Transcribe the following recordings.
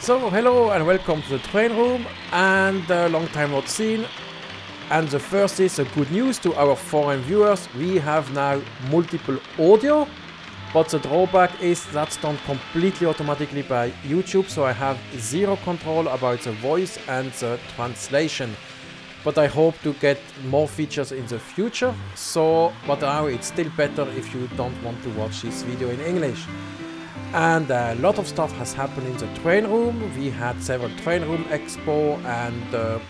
So hello and welcome to the train room, and long time not seen. And the first is a good news to our foreign viewers. We have now multiple audio, but the drawback is that's done completely automatically by YouTube, so I have zero control about the voice and the translation. But I hope to get more features in the future. So, but now it's still better if you don't want to watch this video in English. And a lot of stuff has happened in the train room. We had several Trainroom Expo, and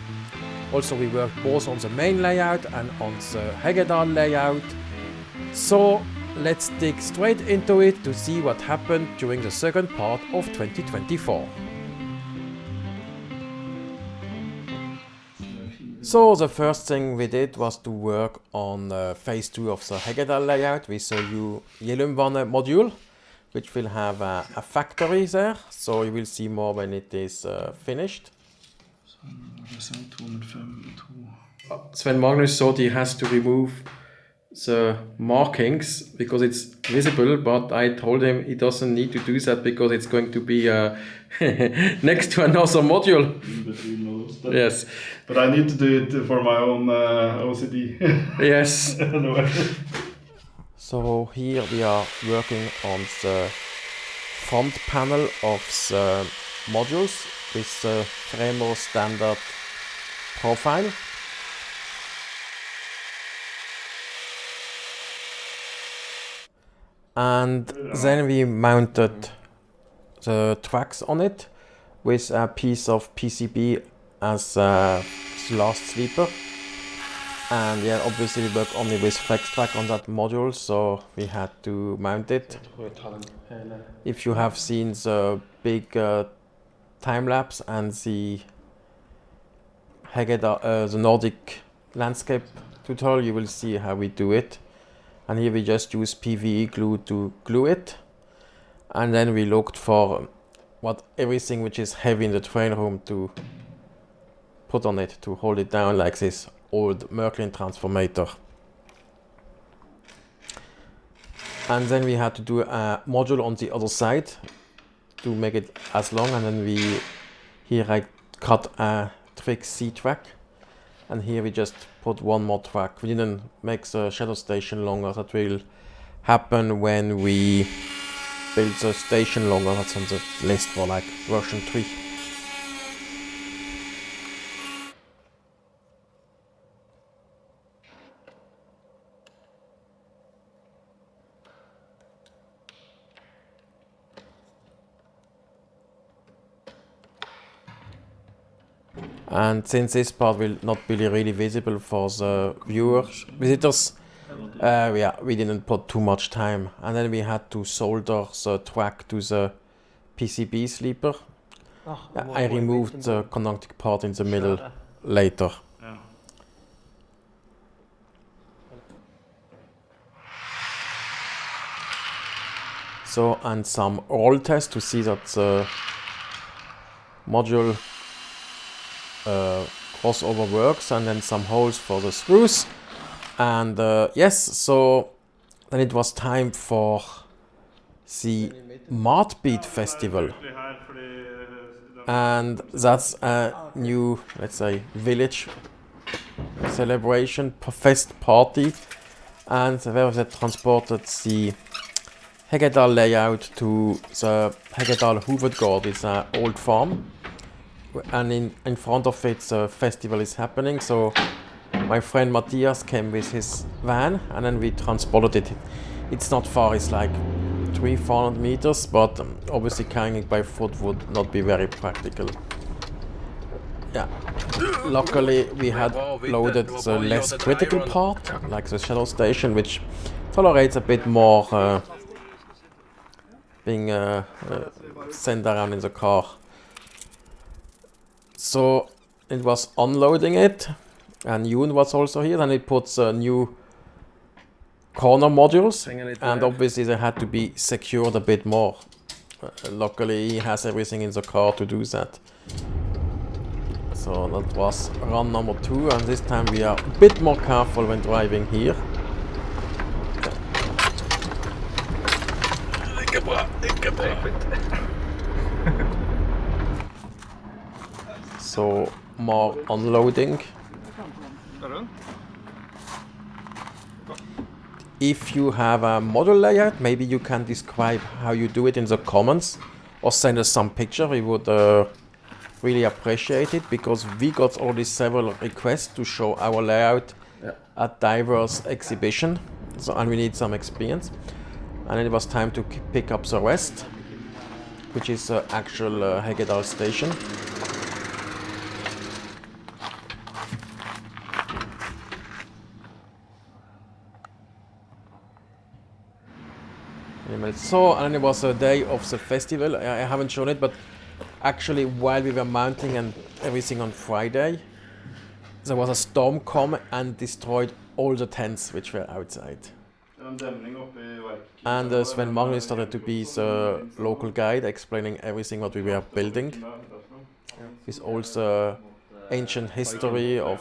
also we worked both on the main layout and on the Heggedal layout. So let's dig straight into it to see what happened during the second part of 2024. So the first thing we did was to work on phase 2 of the Heggedal layout with the Gjellumvannet module, which will have a factory there, so you will see more when it is finished. Sven Magnus thought he has to remove the markings because it's visible, but I told him he doesn't need to do that because it's going to be next to another module. Yes. But I need to do it for my own OCD. Yes. So here we are working on the front panel of the modules with the Trainroom standard profile. And then we mounted the tracks on it with a piece of PCB as a last sleeper. And yeah, obviously we work only with flex track on that module, so we had to mount it. If you have seen the big time lapse and the Heggedal, the Nordic landscape tutorial, you will see how we do it. And here we just use PVE glue to glue it. And then we looked for everything which is heavy in the train room to put on it to hold it down, like this old Märklin transformator. And then we had to do a module on the other side to make it as long, and then I cut a trick C track, and here we just put one more track. We didn't make the shadow station longer. That will happen when we build the station longer. That's on the list for like version 3. And since this part will not be really visible for the visitors, we didn't put too much time. And then we had to solder the track to the PCB sleeper. I removed the conducting part in the middle later. So, and some roll tests to see that the module crossover works, and then some holes for the screws. And yes, so then it was time for the Matbeat festival, and that's a new, let's say, village celebration fest party, and where they transported the Heggedal layout to the Heggedal Hovedgård. It's an old farm, and in front of it the festival is happening. So my friend Matthias came with his van, and then we transported it. It's not far, it's like 300-400 meters, but obviously carrying it by foot would not be very practical. Yeah, luckily we had loaded the less critical part, like the shadow station, which tolerates a bit more being sent around in the car. So it was unloading it, and Yoon was also here, and it puts new corner modules, and obviously they had to be secured a bit more. Luckily he has everything in the car to do that. So that was run number 2, and this time we are a bit more careful when driving here. so more unloading. If you have a model layout, maybe you can describe how you do it in the comments or send us some picture. We would really appreciate it, because we got already several requests to show our layout at diverse exhibition. So, and we need some experience. And it was time to pick up the rest, which is the actual Heggedal station. So, and it was a day of the festival. I haven't shown it, but actually while we were mounting and everything on Friday, there was a storm come and destroyed all the tents which were outside. And Sven Magnus started to be the local guide, explaining everything what we were building. With also ancient history of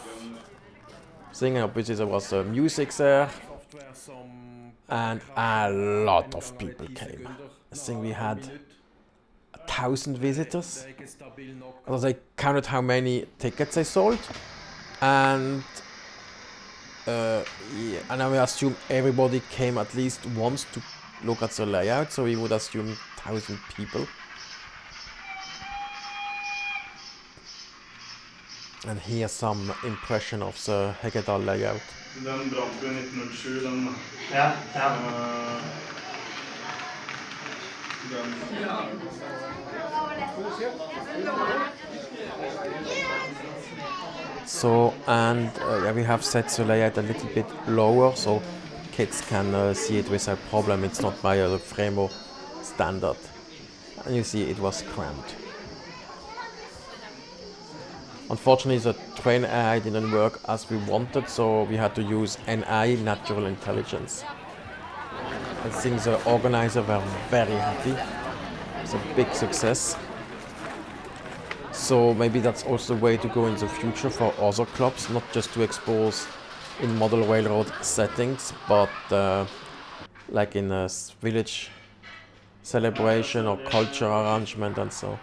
singing, obviously there was music there. And a lot of people came. I think we had 1,000 visitors. I counted how many tickets they sold. And and I assume everybody came at least once to look at the layout, so we would assume 1,000 people. And here's some impression of the Heggedal layout. Den brant jo i 1907, den. Ja. So, and we have set the layout a little bit lower so kids can see it without problem. It's not by a Fremo standard. And you see it was cramped. Unfortunately, the train AI didn't work as we wanted, so we had to use NI, natural intelligence. I think the organizer were very happy. It's a big success. So maybe that's also the way to go in the future for other clubs, not just to expose in model railroad settings, but like in a village celebration or culture arrangement and so.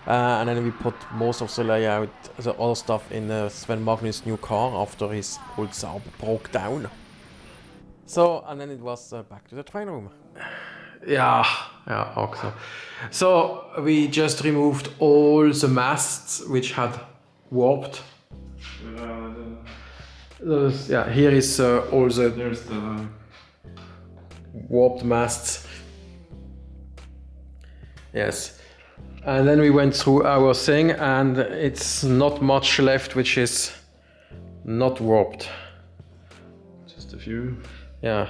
And then we put most of the layout, the other stuff in Sven Magnus' new car after his old Saab broke down. So, and then it was back to the train room. Yeah, okay. So we just removed all the masts which had warped. Here is all the There's the warped masts. Yes. And then we went through our thing, and it's not much left which is not warped. just a few Yeah.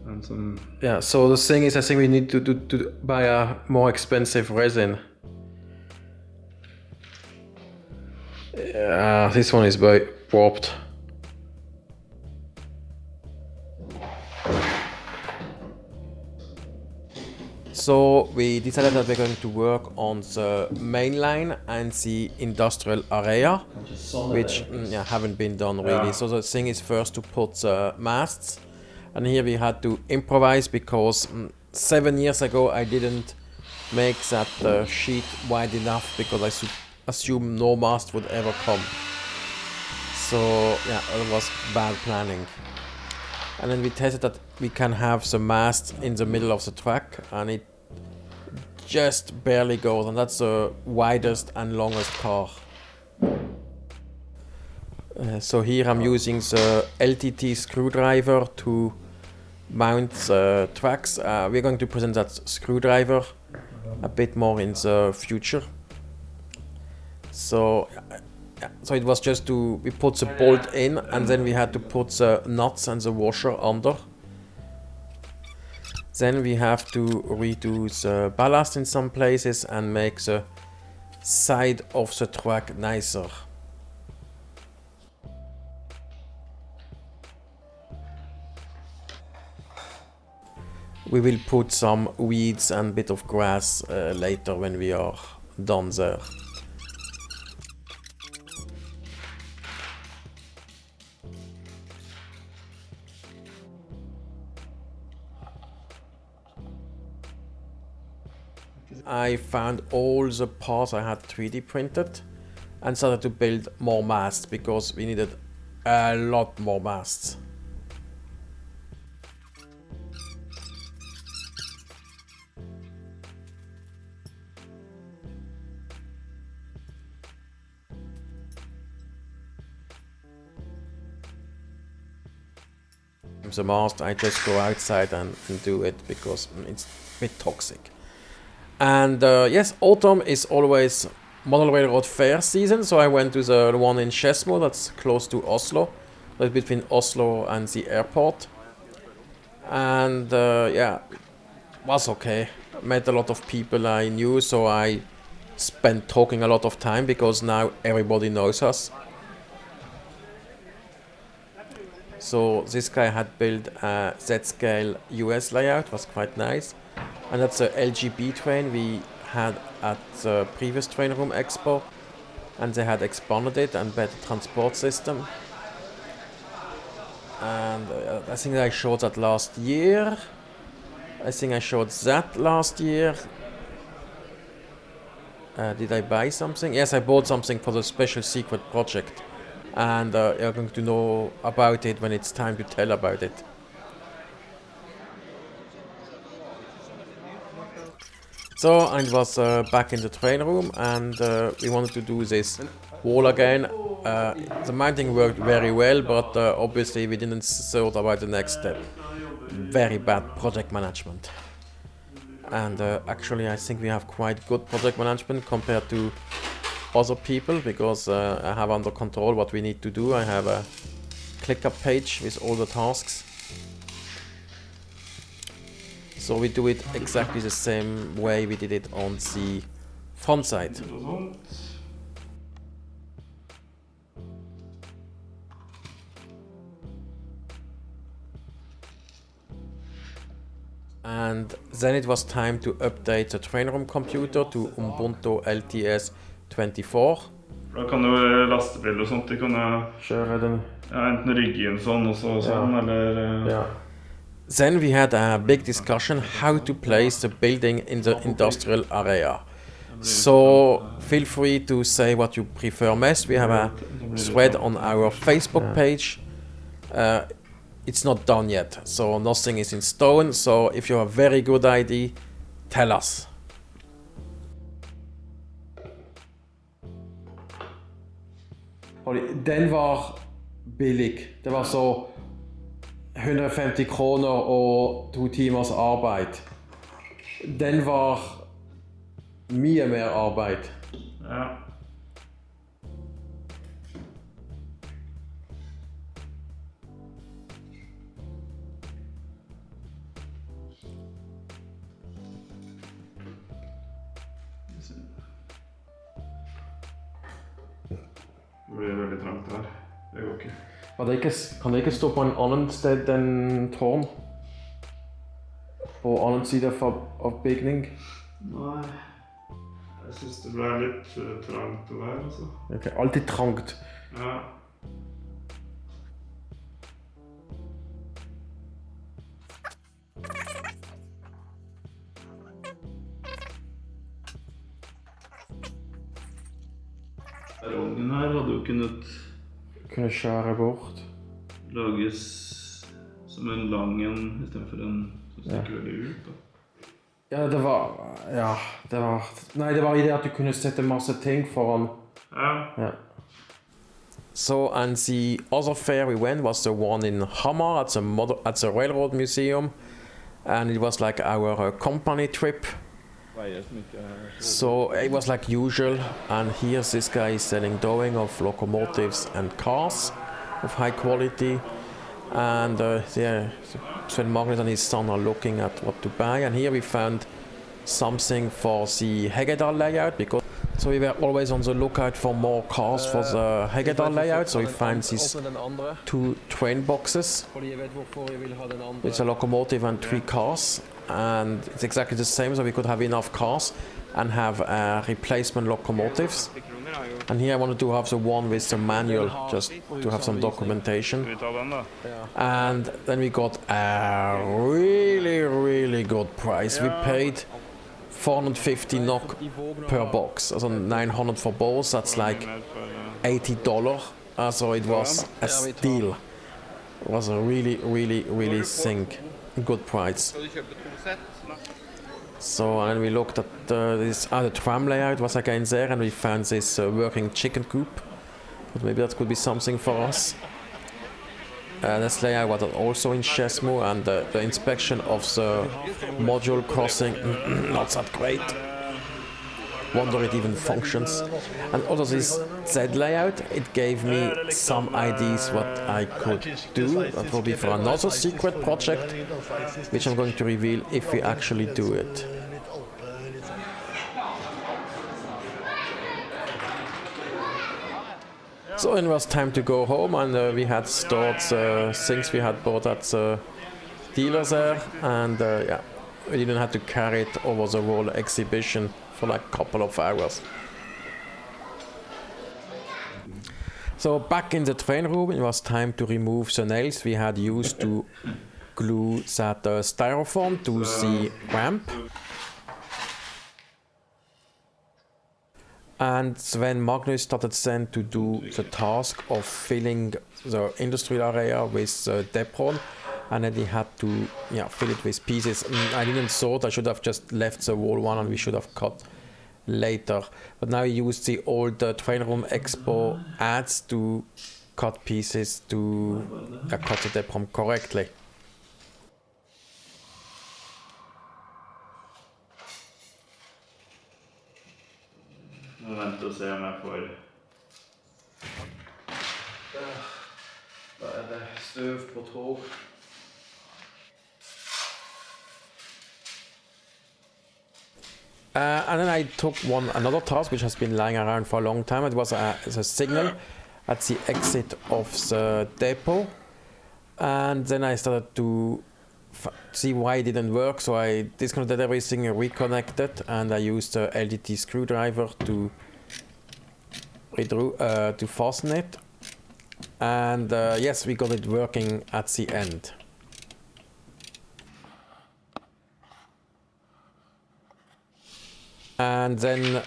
and some. Yeah, so the thing is, I think we need to buy a more expensive resin. Yeah, this one is warped. So we decided that we're going to work on the main line and the industrial area, which haven't been done really. Yeah. So the thing is first to put the masts, and here we had to improvise because 7 years ago I didn't make that sheet wide enough because I assumed no mast would ever come. So yeah, it was bad planning. And then we tested that we can have the mast in the middle of the track, and it just barely goes, and that's the widest and longest car. So here I'm using the LTT screwdriver to mount the tracks. We're going to present that screwdriver a bit more in the future. So it was just we put the bolt in, and then we had to put the nuts and the washer under. Then we have to redo the ballast in some places and make the side of the track nicer. We will put some weeds and a bit of grass later when we are done there. I found all the parts I had 3D printed, and started to build more masts because we needed a lot more masts. The mast, I just go outside and do it because it's a bit toxic. And yes, autumn is always model railroad fair season, so I went to the one in Skedsmo, that's close to Oslo, like between Oslo and the airport. And yeah, was okay. Met a lot of people I knew, so I spent talking a lot of time because now everybody knows us. So this guy had built a Z-scale US layout, was quite nice. And that's a LGB train we had at the previous Trainroom Expo. And they had expanded it and better transport system. And I think I showed that last year. I think I showed that last year. Did I buy something? Yes, I bought something for the special secret project. And you're going to know about it when it's time to tell about it. So I was back in the train room, and we wanted to do this wall again. The mounting worked very well, but obviously we didn't thought about the next step. Very bad project management. And actually I think we have quite good project management compared to other people, because I have under control what we need to do. I have a ClickUp page with all the tasks. So we do it exactly the same way we did it on the front side. And then it was time to update the Trainroom computer to Ubuntu LTS 24. Da kan jo lastebil og sånt, de kan Kjøre den. Ja, enten rygge inn sånn og så sånn, eller... Yeah. Then we had a big discussion how to place the building in the industrial area. So feel free to say what you prefer best. We have a thread on our Facebook page. It's not done yet, so nothing is in stone. So if you have a very good idea, tell us. Den var billig. Det var så 150 kroner og 2 timers arbeid. Den var mye mer arbeid. Ja. Det blir veldig trangt her. Det går ikke. Kan det ikke stå på en annen sted enn tårn? På annen side av bygning? Nei. Jeg synes det ble litt trangt å være, altså. Okay, alltid trangt. Ja. Rongen her hadde jo kunnet Kunne skjære bort. Lages som en lang en I stedet for en som stikker veldig ut da. Ja, det var I det at du kunne sette masse ting foran. Ja. So, and the other fair we went was the one in Hamar at the Railroad Museum, and it was like our company trip. So it was like usual, and here this guy is selling drawing of locomotives and cars of high quality, and Sven Magnus and his son are looking at what to buy, and here we found something for the Heggedal layout, because so we were always on the lookout for more cars for the Heggedal layout, so we found these 2 train boxes with a locomotive and 3 cars, and it's exactly the same, so we could have enough cars and have replacement locomotives. And here I wanted to have the one with the manual, just to have some documentation. And then we got a really good price. We paid 450 NOK per box. Also 900 for both, that's like $80. So it was a steal. It was a really good price. So and we looked at the tram layout was again there, and we found this working chicken coop. But maybe that could be something for us. This layout was also in Chesmo, and the inspection of the module crossing not that great. Wonder it even functions. And also this Z layout, it gave me some ideas what I could do. That will be for another secret project, which I'm going to reveal if we actually do it. So it was time to go home, and we had stored things we had bought at the dealer there, and yeah, we didn't have to carry it over the whole exhibition for like a couple of hours. So back in the train room, it was time to remove the nails we had used to glue that styrofoam to the ramp. And when Magnus started then to do the task of filling the industrial area with Depron, and then he had to fill it with pieces. I didn't thought I should have just left the whole one, and we should have cut later. But now he used the old Trainroom Expo ads to cut pieces to cut the Depron correctly. Vänta och se om jag får. Da det støv på tog. And then I took another task which has been lying around for a long time. It was a signal at the exit of the depot, and then I started to see why it didn't work. So I disconnected everything, reconnected, and I used a LDT screwdriver to fasten it. And yes, we got it working at the end. And then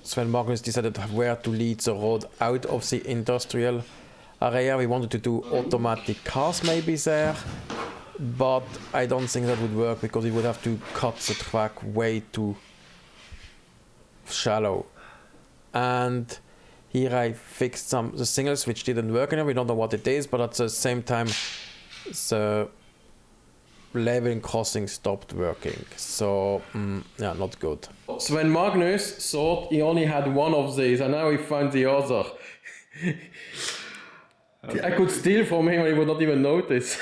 Sven Magnus decided where to lead the road out of the industrial area. We wanted to do automatic cars maybe there, but I don't think that would work because we would have to cut the track way too shallow. And here I fixed the signals which didn't work anymore. We don't know what it is, but at the same time the leveling crossing stopped working. So yeah, not good. Sven Magnus thought he only had one of these, and now he found the other. I could steal from him and he would not even notice.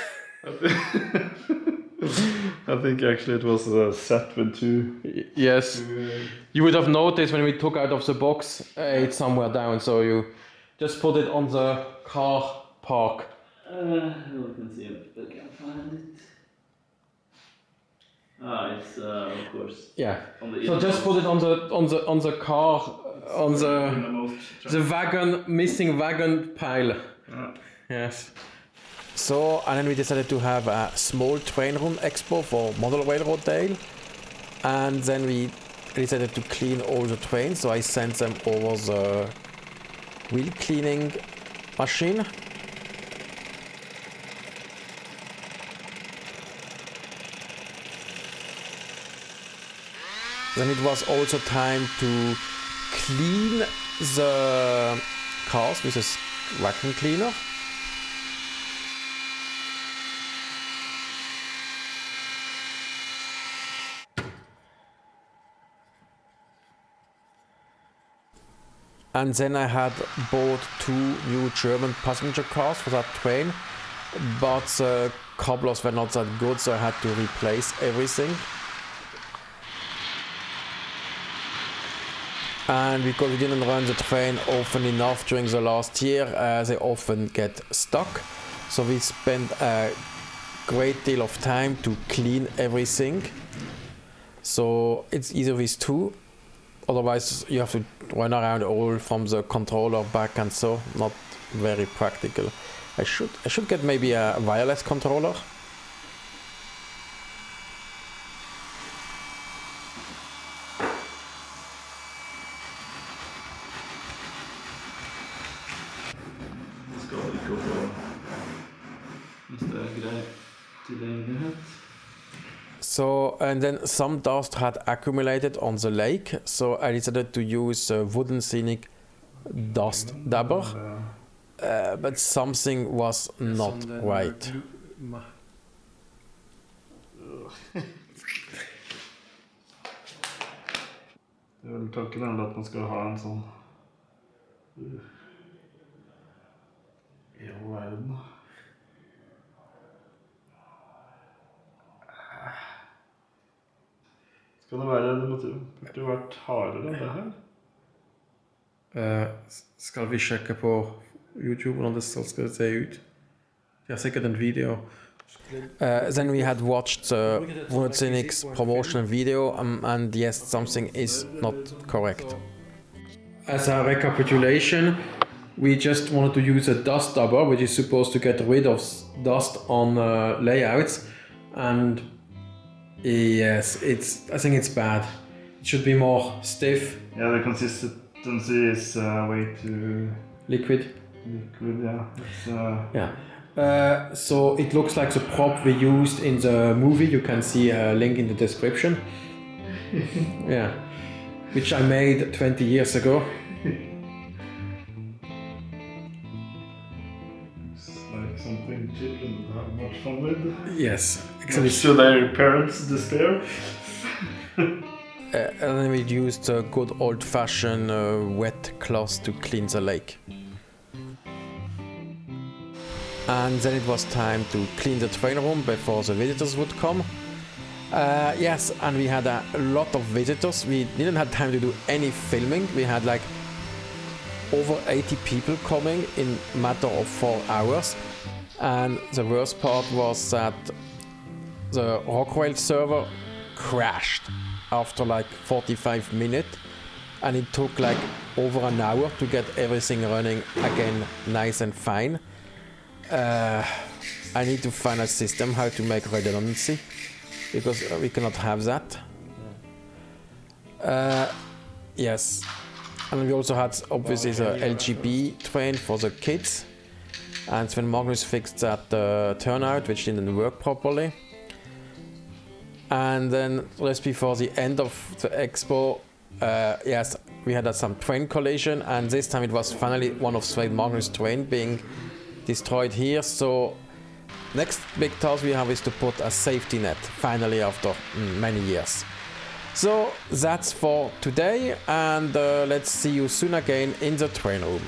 I think actually it was a set with two. Yes. You would have noticed when we took out of the box, it's somewhere down, so you just put it on the car park. I can see if I can find it. Ah, it's of course. Yeah. So just put it on the car, on the wagon, missing wagon pile. Yes. So, and then we decided to have a small Trainroom Expo for Modular Railroad Day, and then we decided to clean all the trains. So I sent them over the wheel cleaning machine. Then it was also time to clean the cars with a vacuum cleaner. And then I had bought 2 new German passenger cars for that train, but the couplers were not that good, so I had to replace everything. And because we didn't run the train often enough during the last year, they often get stuck. So we spent a great deal of time to clean everything. So it's easier with 2. Otherwise you have to run around all from the controller back, and so not very practical. I should get maybe a wireless controller. gå på nästa grej, tillgänglighet. So, and then some dust had accumulated on the lake, so I decided to use wooden scenic dust dabber, but something was not right. Det är väl tanken ändå att man ska ha en sån i världen. Ska det vara det måste det varit hardare än det här? Ska vi checka på YouTube hvordan det skal se ut? Det er sikkert en video. Then we had watched Wooden Scenic's promotional video, and yes, something is not correct. As a recapitulation, we just wanted to use a dust dabber, which is supposed to get rid of dust on layouts, and yes, I think it's bad. It should be more stiff. Yeah, the consistency is way too Liquid. yeah. It's, Yeah. So it looks like the prop we used in the movie. You can see a link in the description. Yeah, which I made 20 years ago. It's like something children have much fun with. Yes, Actually, should their parents despair? And then we used a good old-fashioned wet cloth to clean the lake. And then it was time to clean the train room before the visitors would come. Yes, and we had a lot of visitors. We didn't have time to do any filming. We had like over 80 people coming in a matter of 4 hours. And the worst part was that the Rockwell server crashed after like 45 minutes, and it took like over an hour to get everything running again nice and fine. I need to find a system how to make redundancy, because we cannot have that. Yes, and we also had obviously the LGB train for the kids, and when Magnus fixed that turnout which didn't work properly. And then just before the end of the expo, yes, we had some train collision, and this time it was finally one of Svein Magnus' train being destroyed here. So next big task we have is to put a safety net, finally, after many years. So that's for today, and let's see you soon again in the train room.